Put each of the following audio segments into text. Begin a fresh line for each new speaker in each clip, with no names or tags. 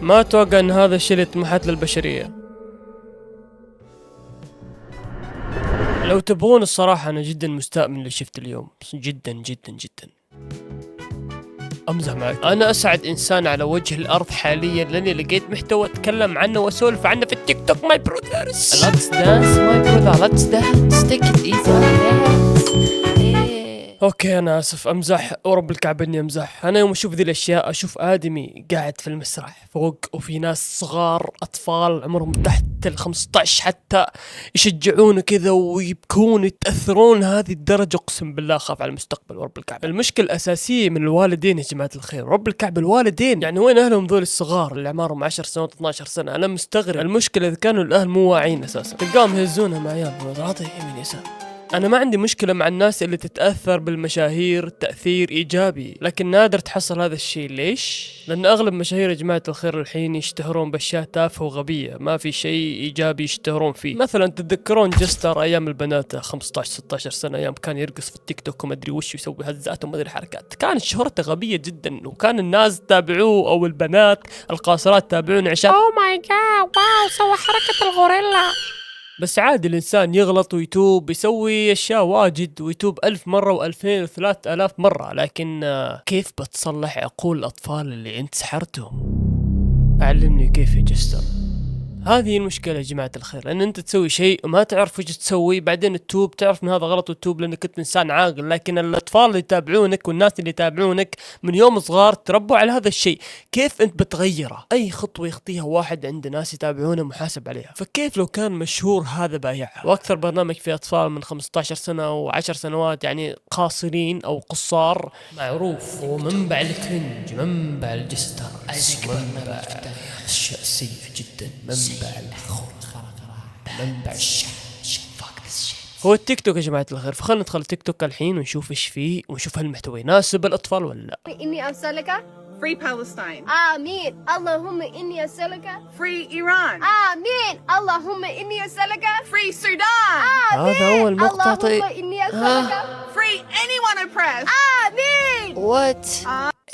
ما أتوقع أن هذا الشيء اللي طمحت للبشرية. لو تبغون الصراحة أنا جدا مستاء من اللي شفت اليوم، جدا جدا جدا. أمزح معك، أنا أسعد إنسان على وجه الأرض حاليا لأني لقيت محتوى أتكلم عنه وأسولف عنه في التيك توك. ماي برودرز let's dance my brother let's dance take it easy اوكي انا اسف امزح، ورب الكعبة اني امزح. انا يوم اشوف ذي الاشياء اشوف ادمي قاعد في المسرح فوق وفي ناس صغار اطفال عمرهم تحت ال15 حتى يشجعون كذا ويبكون يتاثرون هذه الدرجه. اقسم بالله اخاف على المستقبل ورب الكعبة. المشكله الاساسيه من الوالدين يا جماعه الخير، رب الكعبة الوالدين يعني وين اهلهم ذول الصغار اللي اعمارهم 10 سنوات 12 سنه؟ انا مستغرب. المشكله اذا كانوا الاهل مو واعيين اساسا تلقاهم يهزونها مع عيال راضي يمين يسار. أنا ما عندي مشكلة مع الناس اللي تتأثر بالمشاهير تأثير إيجابي، لكن نادر تحصل هذا الشيء. ليش؟ لأن أغلب مشاهير يا جماعة الخير الحين يشتهرون بأشياء تافهة وغبية، ما في شيء إيجابي يشتهرون فيه. مثلا تتذكرون جستر أيام البنات 15-16 سنة، أيام كان يرقص في التيك توك وما أدري وش يسوي هزات وما أدري حركات، كانت شهرته غبية جدا وكان الناس تابعوه أو البنات القاصرات تابعون عشان أوه ماي جاد واو سوى حركة الغوريلا. بس عادي الإنسان يغلط ويتوب، يسوي أشياء واجد ويتوب 1000 مرة و2000 و3000 مرة، لكن كيف بتصلح عقول الأطفال اللي أنت سحرتهم؟ أعلمني كيف يا جستر. هذه المشكلة يا جماعة الخير، لأن أنت تسوي شيء وما تعرف وش تسوي، بعدين تتوب تعرف إن هذا غلط وتتوب لأنك كنت إنسان عاقل. لكن الأطفال اللي يتابعونك والناس اللي يتابعونك من يوم صغار تربوا على هذا الشيء، كيف أنت بتغيره؟ أي خطوة يخطيها واحد عند ناس يتابعونه محاسب عليها. فكيف لو كان مشهور هذا بايعها؟ وأكثر برنامج فيه أطفال من 15 سنة و10 سنوات يعني قاصرين أو قصار معروف، ومنبع الكرنج، منبع الجستر، منبع الأشياء السيئة جدا، منبع منبع الشح. هو التيك توك يا جماعة الخير. فخلنا ندخل التيك توك الحين ونشوف ايش فيه ونشوف هل المحتوى يناسب الأطفال ولا لا.
إني أسألك
Free Palestine.
آمين اللهم إني أسألك
Free Iran.
آمين اللهم إني أسألك
Free Sudan.
هذا أول مقطع.
اللهم إني أسألك
Free anyone oppressed.
آمين.
وات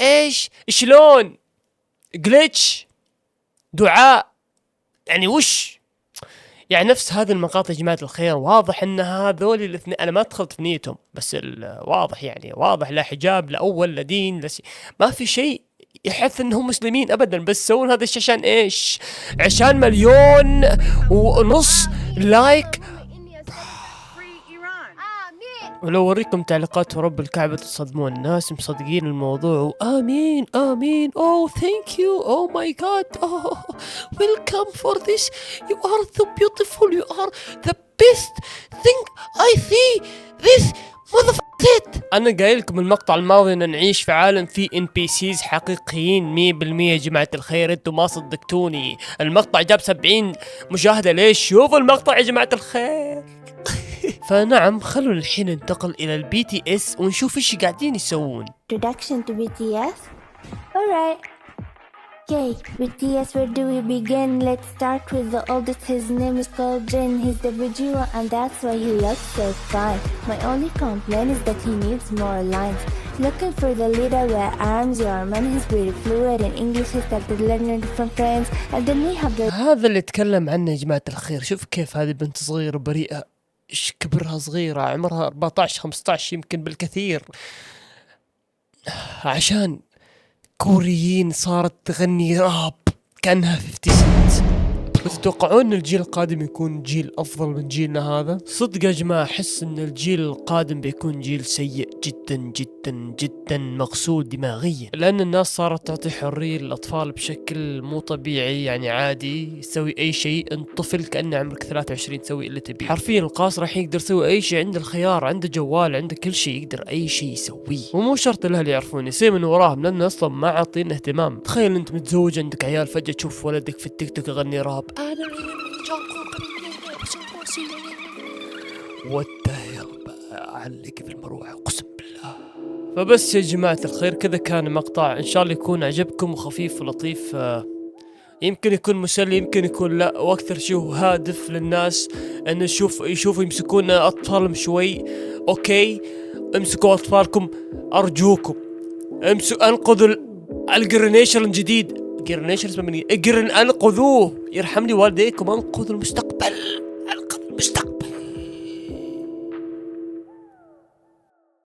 ايش شلون جليتش دعاء يعني وش يعني نفس هذه المقاطع يا جماعة الخير. واضح ان هذول الاثنين انا ما دخلت في نيتهم، بس واضح يعني واضح لا حجاب لا اول لا دين لا ما في شيء يحث انهم مسلمين ابدا، بس يسوون هذا الشيء عشان ايش؟ عشان 1.5 مليون لايك.
Free Iran.
آمين.
ولو وريكم تعليقات رب الكعبة تصدمون، الناس مصدقين الموضوع آمين آمين oh thank you oh my god oh welcome for this you are so beautiful you are the best thing I see this motherfucker. أنا قايل لكم المقطع الماضي أن نعيش في عالم فيه NPCs حقيقيين 100% يا جماعة الخير. أنتم ما صدقتوني، المقطع جاب 70 مشاهدة. ليش؟ شوفوا المقطع يا جماعة الخير. فنعم خلونا الحين ننتقل إلى البي تي اس ونشوف إيش قاعدين يسوون.
Introduction to BTS? Alright. Yay, BTS, where do we begin? Let's start with the oldest. His name is called Jin. He's the visual and that's why he looks so fine. My only complaint is that he needs more lines. Looking for the leader where arms your man. He's very fluid in English. He started learning from friends. And then we have the
هذا اللي تكلم عنه يا جماعة الخير. شوف كيف هذه بنت صغيرة بريئة، إيش كبرها صغيرة عمرها 14-15 يمكن بالكثير، عشان كوريين صارت تغني راب كأنها 50 سنت. تتوقعون ان الجيل القادم يكون جيل افضل من جيلنا هذا؟ صدق يا جماعة احس ان الجيل القادم بيكون جيل سيء جدا جدا جدا مغسول دماغيا، لان الناس صارت تعطي حرية للاطفال بشكل مو طبيعي. يعني عادي يسوي اي شيء، انت طفل كأنه عمرك 23 تسوي اللي تبيه حرفيا. القاصر راح يقدر يسوي اي شيء، عنده الخيار، عنده جوال، عنده كل شيء، يقدر اي شيء يسويه ومو شرط الاهل يعرفون، يصير من وراهم لان اصلا ما عاطين اهتمام. تخيل انت متزوج عندك عيال فجأة تشوف ولدك في التيك توك يغني راب. وات ذا هيل، اعلق في المروحه اقسم بالله. فبس يا جماعه الخير كذا كان مقطع، ان شاء الله يكون عجبكم وخفيف ولطيف. يمكن يكون مسلي يمكن يكون لا، واكثر شيء هادف للناس ان يشوفوا يمسكون اطفالهم شوي. اوكي امسكوا اطفالكم ارجوكم، انقذوا الجرينيشن الجديد. قرن ايش اسمه من قرن انقذوه، يرحم لي والديكم، انقذوا المستقبل، انقذوا المستقبل.